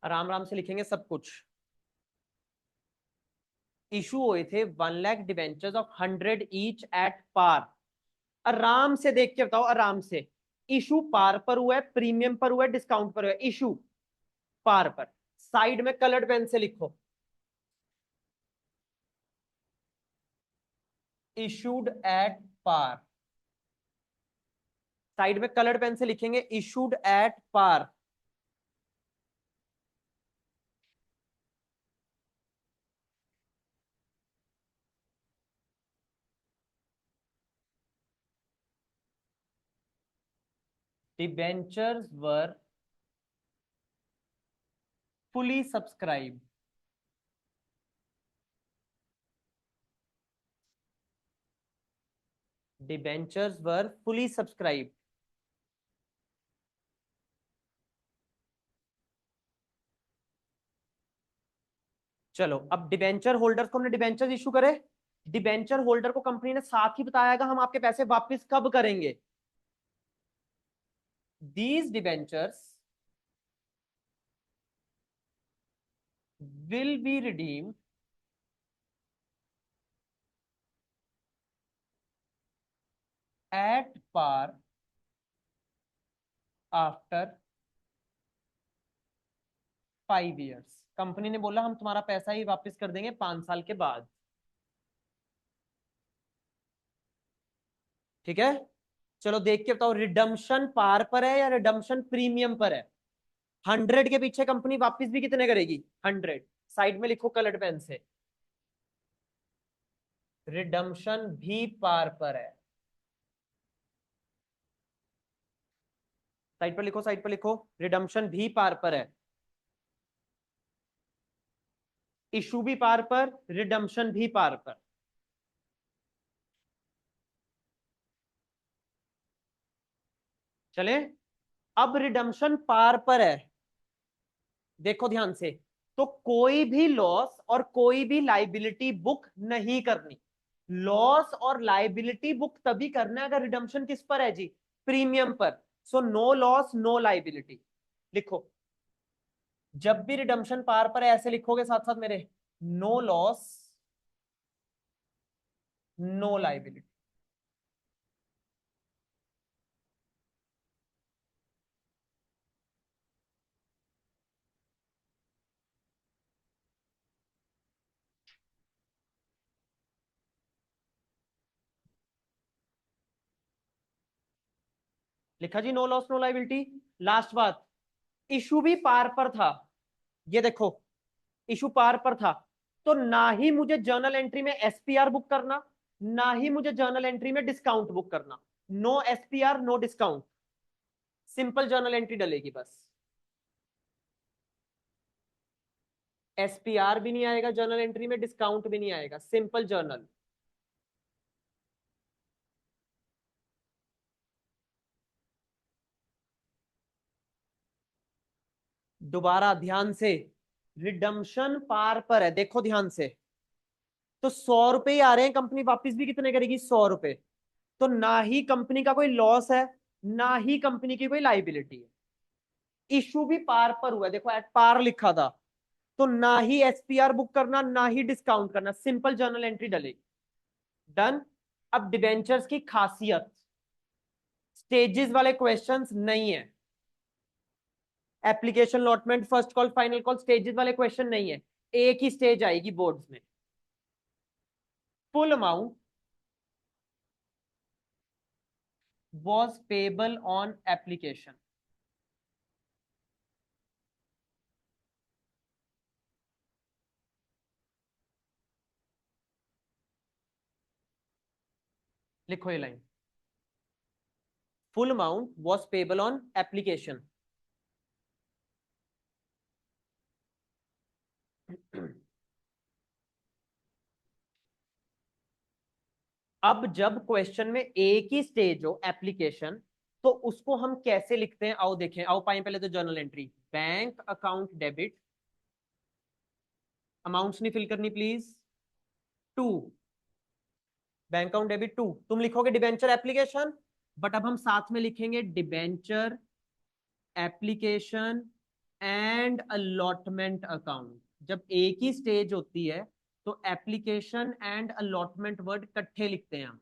आराम आराम से लिखेंगे सब कुछ। इशू हुए थे 1 lakh debentures of 100 each at par. आराम से देख के बताओ, आराम से। इशू पार पर हुआ है, प्रीमियम पर हुआ है, डिस्काउंट पर हुआ है, इशू पार पर। साइड में कलर्ड पेन से लिखो, इशूड एट पार। साइड में कलर्ड पेन से लिखेंगे issued at par. Debentures were fully subscribed. Debentures were fully subscribed. चलो, अब डिबेंचर होल्डर्स को हमने डिबेंचर इशू करे, डिबेंचर होल्डर को कंपनी ने साथ ही बताया हम आपके पैसे वापस कब करेंगे। These debentures will be redeemed at par after 5 years। Company ने बोला हम तुम्हारा पैसा ही वापस कर देंगे 5 साल के बाद। ठीक है, चलो देख के बताओ, रिडम्पशन पार पर है या रिडम्पशन प्रीमियम पर है। 100 के पीछे कंपनी वापस भी कितने करेगी, 100। साइड में लिखो कलर्ड पेन से, रिडम्पशन भी पार पर है। साइड पर लिखो, साइड पर लिखो, रिडम्पशन भी पार पर है। इशू भी पार पर, रिडम्पशन भी पार पर। चले, अब रिडम्पशन पार पर है, देखो ध्यान से, तो कोई भी लॉस और कोई भी लाइबिलिटी बुक नहीं करनी। लॉस और लाइबिलिटी बुक तभी करना है अगर रिडम्पशन किस पर है जी, प्रीमियम पर। So no loss no liability लिखो। जब भी रिडम्पशन पार पर है ऐसे लिखोगे साथ साथ मेरे, नो लॉस नो लाइबिलिटी। लिखा जी, no loss no liability. Last बात, इशू भी पार पर था, ये देखो, इशू पार पर था, तो ना ही मुझे जर्नल एंट्री में एसपीआर बुक करना, ना ही मुझे जर्नल एंट्री में डिस्काउंट बुक करना। No SPR no discount, simple journal entry डलेगी बस। एसपीआर भी नहीं आएगा जर्नल एंट्री में, डिस्काउंट भी नहीं आएगा, सिंपल जर्नल। दोबारा ध्यान से, रिडम्पशन पार पर है, देखो ध्यान से, तो 100 रुपए ही आ रहे हैं, कंपनी वापस भी कितने करेगी, 100 रुपए। तो ना ही कंपनी का कोई लॉस है, ना ही कंपनी की कोई लाइबिलिटी है। इशू भी पार पर हुआ है, देखो एट पार लिखा था, तो ना ही एसपीआर बुक करना ना ही डिस्काउंट करना, सिंपल जर्नल एंट्री डलेगी। डन। अब डिबेंचर्स की खासियत, स्टेजेस वाले क्वेश्चंस नहीं है। Application allotment first call final call stages वाले क्वेश्चन नहीं है, एक ही स्टेज आएगी बोर्ड्स में। Full amount was payable on application। लिखो ये line, full amount was payable on application। अब जब क्वेश्चन में एक ही स्टेज हो एप्लीकेशन, तो उसको हम कैसे लिखते हैं, आओ देखें, आओ पाए पहले तो journal entry, bank account debit, amounts नहीं फिल करनी please, to, bank account debit to, तुम लिखोगे डिबेंचर एप्लीकेशन, बट अब हम साथ में लिखेंगे debenture application and allotment account. जब एक ही स्टेज होती है तो एप्लीकेशन एंड अलॉटमेंट वर्ड इकट्ठे लिखते हैं हम।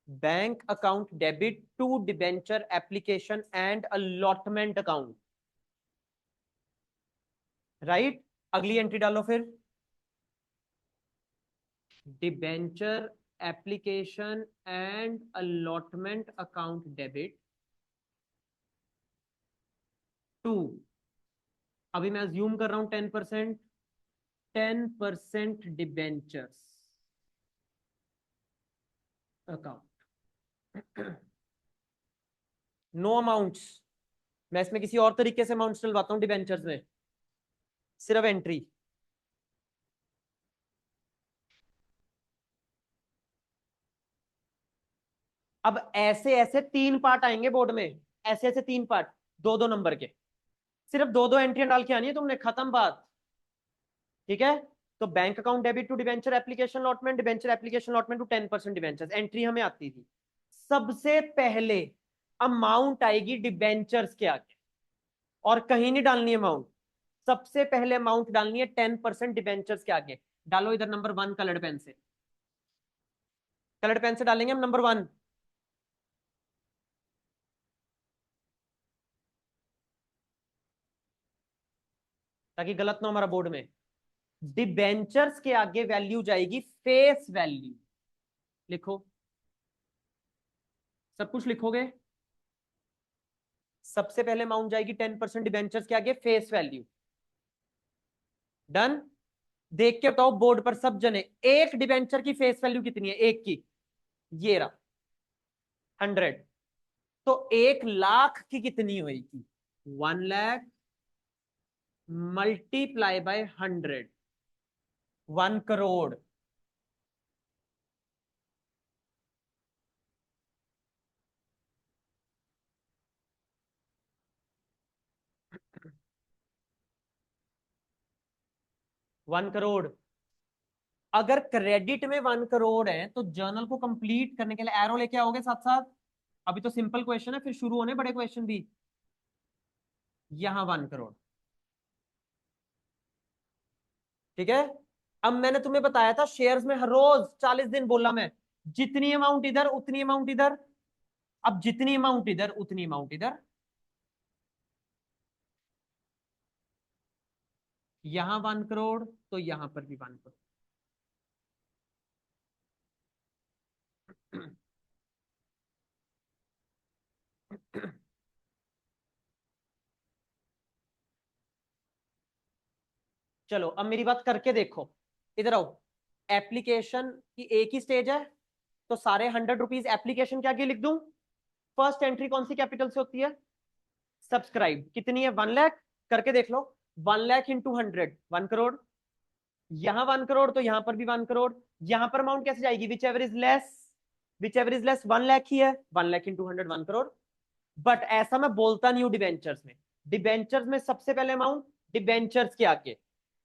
Bank account debit to debenture application and allotment account, right. अगली एंट्री डालो फिर, debenture application and allotment account debit to, अभी मैं अज्यूम कर रहा हूं 10%, 10% डिबेंचर्स अकाउंट, नो अमाउंट्स। मैं इसमें किसी और तरीके से अमाउंट्स डलवाता हूं डिबेंचर्स में, सिर्फ एंट्री। अब ऐसे ऐसे तीन पार्ट आएंगे बोर्ड में, ऐसे ऐसे तीन पार्ट, दो दो नंबर के, सिर्फ दो दो एंट्री डाल के आनी है तुमने, खत्म बात। ठीक है, तो bank account debit to debenture application allotment, debenture application allotment to 10% debentures, entry हमें आती थी। सबसे पहले अमाउंट आएगी डिबेंचर्स के आगे, और कहीं नहीं डालनी अमाउंट, सबसे पहले अमाउंट डालनी है 10% डिबेंचर्स के आगे। डालो इधर नंबर 1 कलर्ड पेन से, कलर्ड पेन से डालेंगे हम नंबर 1। ताकि गलत ना हो हमारा बोर्ड में। डिबेंचर्स के आगे वैल्यू जाएगी फेस वैल्यू, लिखो, सब कुछ लिखोगे। सबसे पहले अमाउंट जाएगी 10% डिबेंचर्स के आगे फेस वैल्यू, डन। देख के बताओ बोर्ड पर सब जने, एक डिबेंचर की फेस वैल्यू कितनी है, एक की, ये रहा 100, तो 1 लाख की कितनी होगी, 1 लाख मल्टीप्लाई बाय 100, 1 करोड़। 1 करोड़। अगर क्रेडिट में 1 करोड़ है तो जर्नल को कंप्लीट करने के लिए एरो लेके आओगे साथ साथ। अभी तो सिंपल क्वेश्चन है, फिर शुरू होने बड़े क्वेश्चन भी। यहां 1 करोड़, ठीक है। अब मैंने तुम्हें बताया था शेयर्स में हर रोज 40 दिन बोला मैं, जितनी अमाउंट इधर उतनी अमाउंट इधर। अब जितनी अमाउंट इधर उतनी अमाउंट इधर, यहां 1 करोड़ तो यहां पर भी 1 करोड़। चलो अब मेरी बात करके देखो, इधर आओ। एप्लीकेशन की एक ही स्टेज है, तो सारे 100 रुपीज एप्लीकेशन के आगे लिख दूं। फर्स्ट एंट्री कौन सी कैपिटल से होती है, सब्सक्राइब, कितनी है 1 लाख, करके देख लो। 1 लाख इंटू 100, 1 करोड़। यहां 1 करोड़ तो यहां पर भी 1 करोड़। यहां पर अमाउंट कैसे जाएगी, whichever is less, whichever is less, 1 lakh ही है, 1 लाख इंटू 100, 1 करोड़। बट ऐसा मैं बोलता नहीं हूं डिबेंचर्स में। डिबेंचर्स में सबसे पहले अमाउंट, डिबेंचर्स के आगे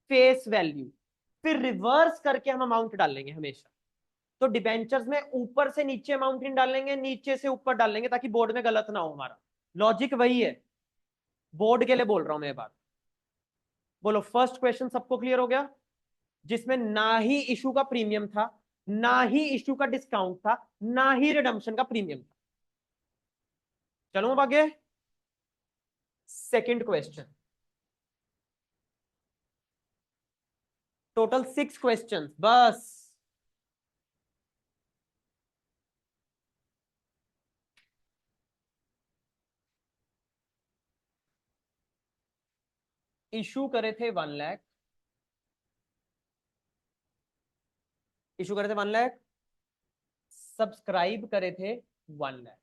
फेस वैल्यू, फिर रिवर्स करके हम अमाउंट डालेंगे हमेशा। तो डिबेंचर्स में ऊपर से नीचे अमाउंट नहीं डालेंगे, नीचे से ऊपर डालेंगे, ताकि बोर्ड में गलत ना हो हमारा। लॉजिक वही है, बोर्ड के लिए बोल रहा हूं मैं बात। बोलो फर्स्ट क्वेश्चन सबको क्लियर हो गया, जिसमें ना ही इशू का प्रीमियम था, ना ही इशू का डिस्काउंट था, ना ही रिडम्पशन का प्रीमियम था। चलो अब आगे, सेकंड क्वेश्चन। टोटल 6 क्वेश्चन बस। इशू करे थे 1 लाख, इशू करे थे 1 लाख, सब्सक्राइब करे थे 1 lakh.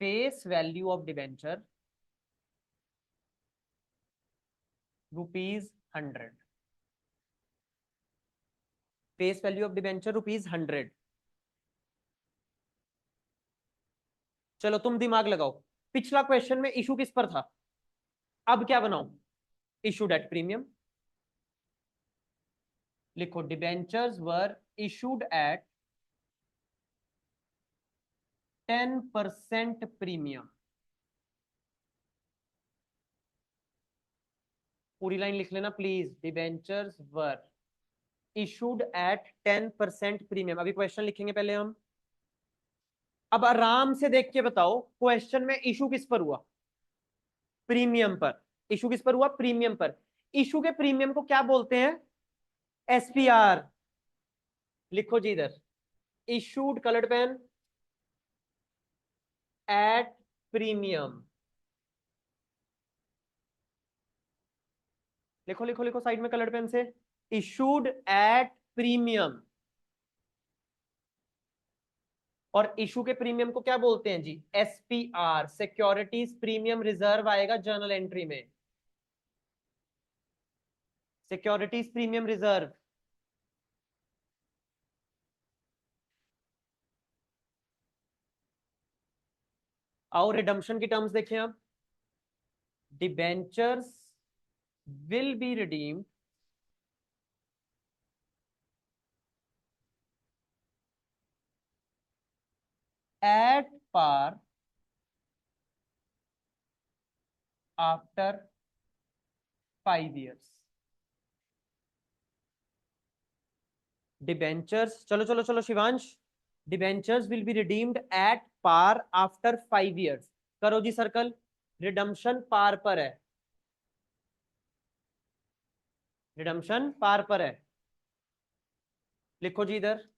Face value of debenture ₹100, face value of debenture ₹100। चलो तुम दिमाग लगाओ, पिछला क्वेश्चन में इशू किस पर था, अब क्या बनाओ, इशूड एट प्रीमियम। लिखो debentures were issued at 10% premium, पूरी लाइन लिख लेना please. Debentures were issued at 10% premium. अभी क्वेश्चन लिखेंगे पहले हम। अब आराम से देख के बताओ, क्वेश्चन में इशू किस पर हुआ? प्रीमियम पर। इशू किस पर हुआ? प्रीमियम पर। इशू के प्रीमियम को क्या बोलते हैं? एसपीआर। लिखो जी इधर, issued coloured pen at premium. लिखो लिखो लिखो साइड में कलर्ड पेन से, इशूड एट प्रीमियम। और इशू के प्रीमियम को क्या बोलते हैं जी? एसपीआर, सिक्योरिटीज प्रीमियम रिजर्व आएगा जर्नल एंट्री में। Securities premium reserve. आओ रिडम्पशन की टर्म्स देखें अब। Debentures will be redeemed at par after 5 years। Debentures, चलो चलो चलो Shivansh, debentures will be redeemed at par after 5 years। करो जी सर्कल, रिडम्पशन पार पर है, रिडम्पशन पार पर है। लिखो जी इधर,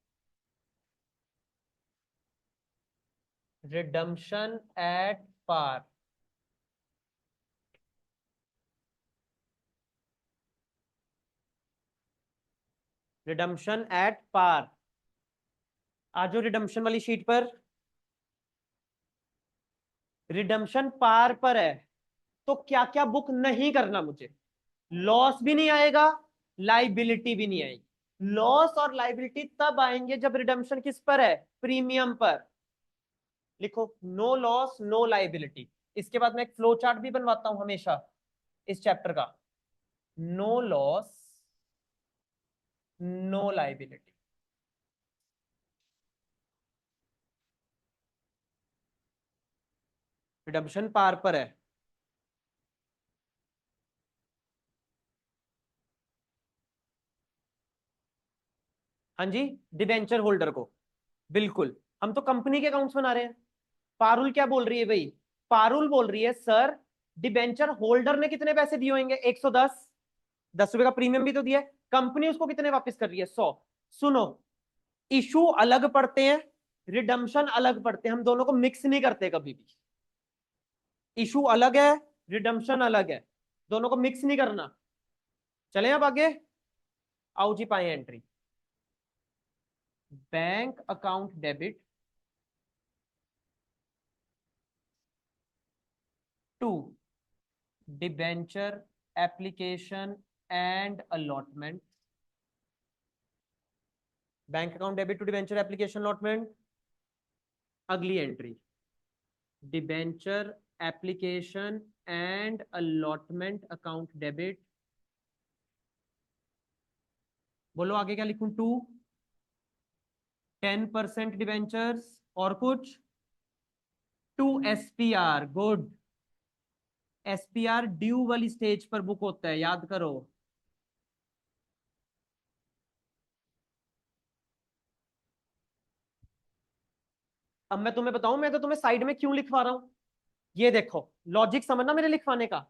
redemption at par. Redemption at par. आ जाओ रिडम्पशन वाली शीट पर। रिडम्पशन पार पर है तो क्या क्या बुक नहीं करना मुझे? लॉस भी नहीं आएगा, लाइबिलिटी भी नहीं आएगी। लॉस और लाइबिलिटी तब आएंगे जब रिडम्पशन किस पर है? प्रीमियम पर। लिखो, नो लॉस नो लाइबिलिटी। इसके बाद मैं एक फ्लो चार्ट भी बनवाता हूं हमेशा इस चैप्टर का। No loss no liability. Redemption par पर है। हाँ जी, डिबेंचर होल्डर को। बिल्कुल, हम तो कंपनी के अकाउंट्स बना रहे हैं। पारुल क्या बोल रही है भाई? पारुल बोल रही है सर, डिबेंचर होल्डर ने कितने पैसे दिए होंगे? 110। 10 रुपए का प्रीमियम भी तो दिया है। कंपनी उसको कितने वापस कर रही है? 100। सुनो, इशू अलग पड़ते हैं, रिडम्पशन अलग पड़ते हैं, हम दोनों को मिक्स नहीं करते कभी भी। इशू अलग है, रिडम्पशन अलग है, दोनों को मिक्स नहीं करना। चले अब आगे। आओ जी, पाए entry. Bank account debit to debenture application and allotment. Bank account debit to debenture application allotment. अगली entry, debenture application and allotment account debit. बोलो आगे क्या लिखूं? 10% डिबेंचर्स और कुछ। 2 SPR। गुड। एसपीआर ड्यू वाली स्टेज पर बुक होता है, याद करो। अब मैं तुम्हें बताऊं, मैं तो तुम्हें साइड में क्यों लिखवा रहा हूं। ये देखो, लॉजिक समझना मेरे लिखवाने का।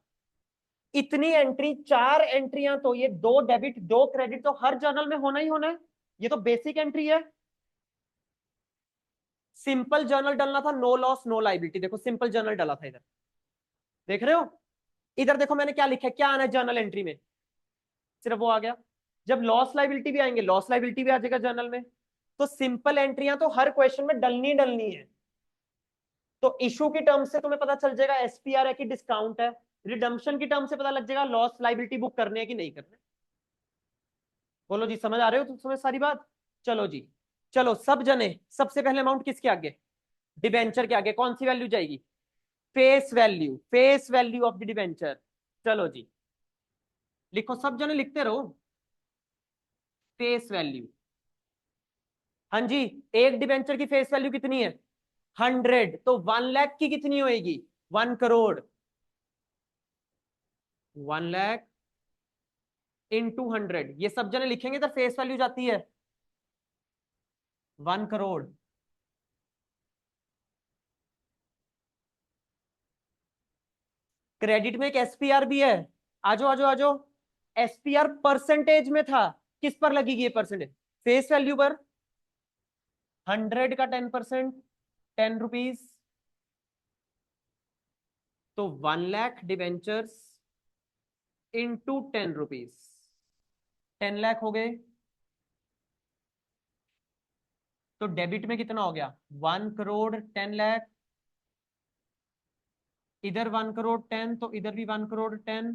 इतनी एंट्री, 4 एंट्रियां, तो ये 2 डेबिट 2 क्रेडिट तो हर जर्नल में होना ही होना है। ये तो बेसिक एंट्री है। सिंपल जर्नल डलना था, नो लॉस नो लाइबिलिटी। देखो सिंपल जर्नल डला था इधर, देख रहे हो? इधर देखो मैंने क्या लिखा है, क्या आना है जर्नल एंट्री में? सिर्फ वो आ गया। जब लॉस लाइबिलिटी भी आएंगे, लॉस लाइबिलिटी भी आ जाएगा जर्नल में। तो सिंपल एंट्रियां तो हर क्वेश्चन में डलनी डलनी है। तो इशू की टर्म से तुम्हें पता चल जाएगा एसपीआर है कि डिस्काउंट है। रिडम्पशन की टर्म से पता लग जाएगा लॉस लाइबिलिटी बुक करने है कि नहीं करने। बोलो जी, समझ आ रहे हो तो तुम्हें सारी बात? चलो जी, चलो सब जने, सबसे पहले अमाउंट किसके आगे? डिबेंचर के आगे कौन सी वैल्यू जाएगी? Face value, face value of the debenture. चलो जी, लिखो, सब जने लिखते रहो। Face value. हाँ जी, एक डिबेंचर की फेस वैल्यू कितनी है? 100। तो 1 लाख की कितनी होएगी? 1 करोड़। 1 लाख इंटू 100, ये सब जने लिखेंगे तो फेस वैल्यू जाती है 1 करोड़। क्रेडिट में एक एसपीआर भी है, आजो आजो आजो। एसपीआर परसेंटेज में था, किस पर लगेगी ये परसेंटेज? फेस वैल्यू पर। 100 का 10%, 10 रुपीज, तो 1 lakh debentures into 10 rupees, 10 lakh हो गए। तो डेबिट में कितना हो गया? 1 करोड़ 10 लाख, इधर 1 करोड़ 10, तो इधर भी 1 करोड़ 10,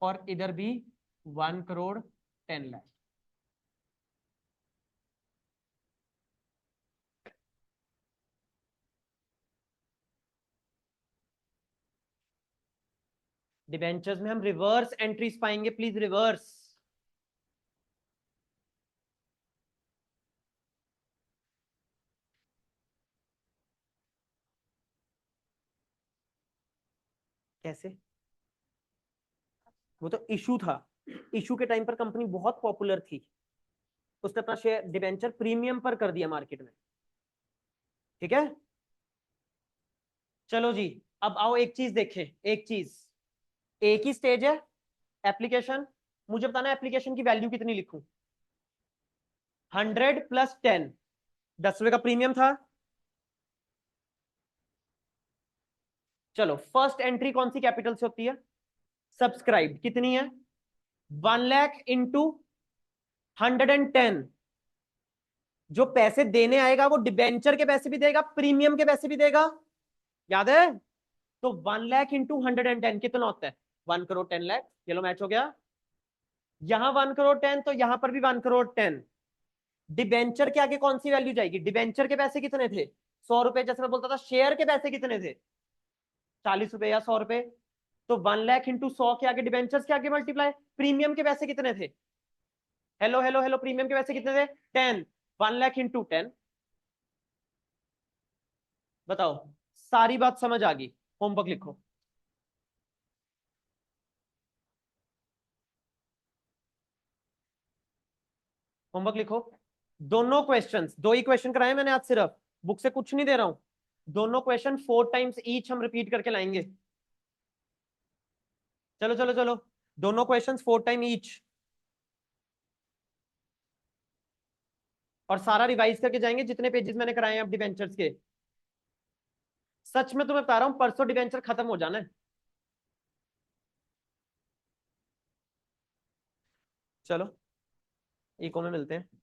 और इधर भी 1 करोड़ 10 लाख। डिबेंचर्स में हम रिवर्स एंट्रीज पाएंगे, प्लीज रिवर्स। कैसे? वो तो इशू था, इशू के टाइम पर कंपनी बहुत पॉपुलर थी, उसने अपना शेयर डिबेंचर प्रीमियम पर कर दिया मार्केट में। ठीक है, चलो जी। अब आओ एक चीज देखें, एक चीज। एक ही स्टेज है एप्लीकेशन, मुझे बताना एप्लीकेशन की वैल्यू कितनी लिखूं? 100 + 10, 10 रुपए का प्रीमियम था। चलो फर्स्ट एंट्री कौन सी कैपिटल से होती है? सब्सक्राइब, कितनी है? 1 लाख इंटू 110। जो पैसे देने आएगा वो डिबेंचर के पैसे भी देगा, प्रीमियम के पैसे भी देगा, याद है? तो 1 लाख इंटू 110 कितना होता है? 1 करोड़ 10 लाख। चलो मैच हो गया। यहां 1 करोड़ 10, तो यहां पर भी 1 करोड़ 10। डिबेंचर के आगे कौन सी वैल्यू जाएगी? डिबेंचर के पैसे कितने थे? 100 रुपए। जैसे मैं बोलता था शेयर के पैसे कितने थे? 40 रुपए या 100 रुपए। तो 1 लाख इंटू 100 के आगे, डिबेंचर्स के आगे मल्टीप्लाई। प्रीमियम के पैसे कितने थे? हेलो हेलो हेलो, प्रीमियम के पैसे कितने थे? 10। 1 लाख इंटू 10। बताओ, सारी बात समझ आ गई? होमवर्क लिखो। होमवर्क लिखो। दोनों क्वेश्चंस, दो ही क्वेश्चन कराए मैंने आज, सिर्फ बुक से कुछ नहीं दे रहा हूं। दोनों क्वेश्चन 4 टाइम्स ईच हम रिपीट करके लाएंगे। चलो चलो चलो, दोनों क्वेश्चंस 4 टाइम ईच, और सारा रिवाइज करके जाएंगे जितने पेजेस मैंने कराए हैं अब डिवेंचर्स के। सच में तुम्हें बता रहा हूं, परसों डिवेंचर खत्म हो जाना है। चलो इको में मिलते हैं।